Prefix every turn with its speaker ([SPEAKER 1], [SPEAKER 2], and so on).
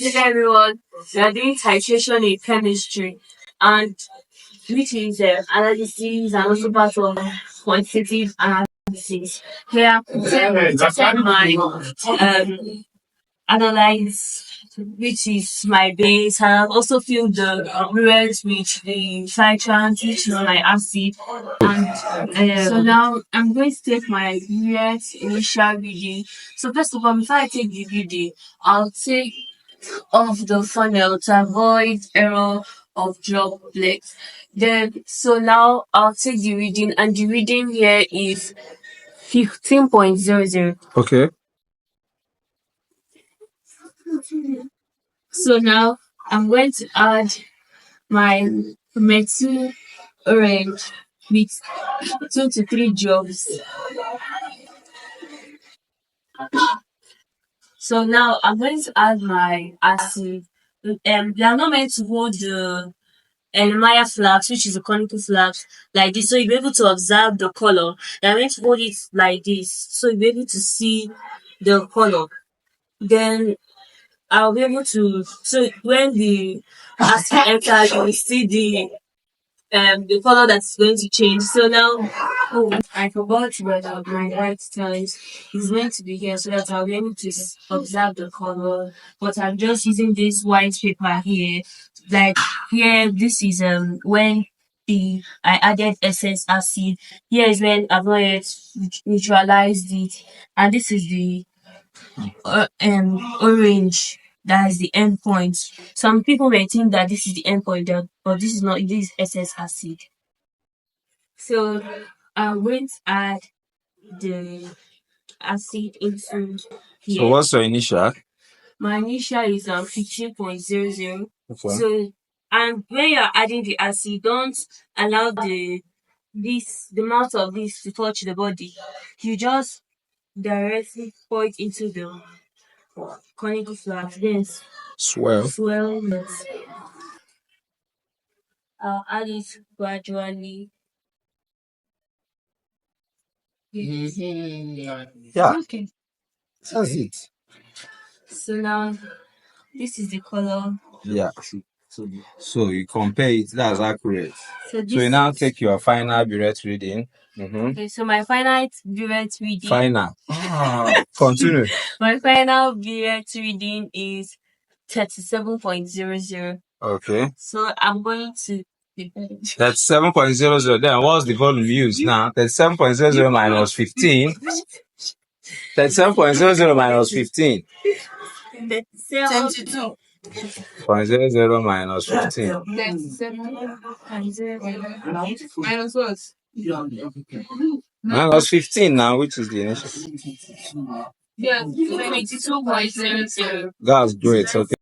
[SPEAKER 1] Hey everyone, we are doing titration in chemistry, and which is analysis and also part of quantitative analysis. Here I presented my analyze, which is my base, and I've also filled the reds with the citrans, which is my acid. And so now I'm going to take my reds initial reading. So first of all, before I take the reading, I'll take of the funnel to avoid error of droplets. Then so now I'll take the reading, and the reading here is 15.00.
[SPEAKER 2] Okay.
[SPEAKER 1] So now I'm going to add my methyl orange with 2 to 3 drops. So now I'm going to add my acid. They are not meant to hold the Maya flags, which is a conical flags, like this. So you'll be able to observe the color. They're meant to hold it like this. So you'll be able to see the color. Then I'll be able to, so when the acid enters, you will see the color that's going to change. So now, oh, I forgot whether my white tiles is meant to be here so that I'll be able to observe the color. But I'm just using this white paper here. Like here, this is when I added excess acid. Here is when I've not yet neutralized it, and this is the orange. That is the end point. Some people may think that this is the end point, but this is not. This is excess acid. So I'm going to add the acid into here.
[SPEAKER 2] So what's your initial?
[SPEAKER 1] My initial is 15.00.
[SPEAKER 2] Okay.
[SPEAKER 1] So, and when you're adding the acid, don't allow the mouth of this to touch the body. You just directly pour it into the conical flask. Then swell it. I'll add it gradually.
[SPEAKER 2] Yeah,
[SPEAKER 1] Okay.
[SPEAKER 2] that's it.
[SPEAKER 1] So now this is the color.
[SPEAKER 2] Yeah. So you compare it, that's accurate.
[SPEAKER 1] So
[SPEAKER 2] So you now take your final burette reading.
[SPEAKER 1] Okay, so my final burette reading.
[SPEAKER 2] Final. Continue.
[SPEAKER 1] My final burette reading is 37.00.
[SPEAKER 2] Okay.
[SPEAKER 1] So I'm going to.
[SPEAKER 2] That's 7.00. Then what's the volume used now? That's 7.00 minus 15. That's 7.00 minus 15.
[SPEAKER 1] 22.
[SPEAKER 2] 0.00 minus 15.
[SPEAKER 1] 37.00 minus what?
[SPEAKER 2] Minus 15 now, which is the initial.
[SPEAKER 1] Yeah, 22.00.
[SPEAKER 2] That's great. Okay.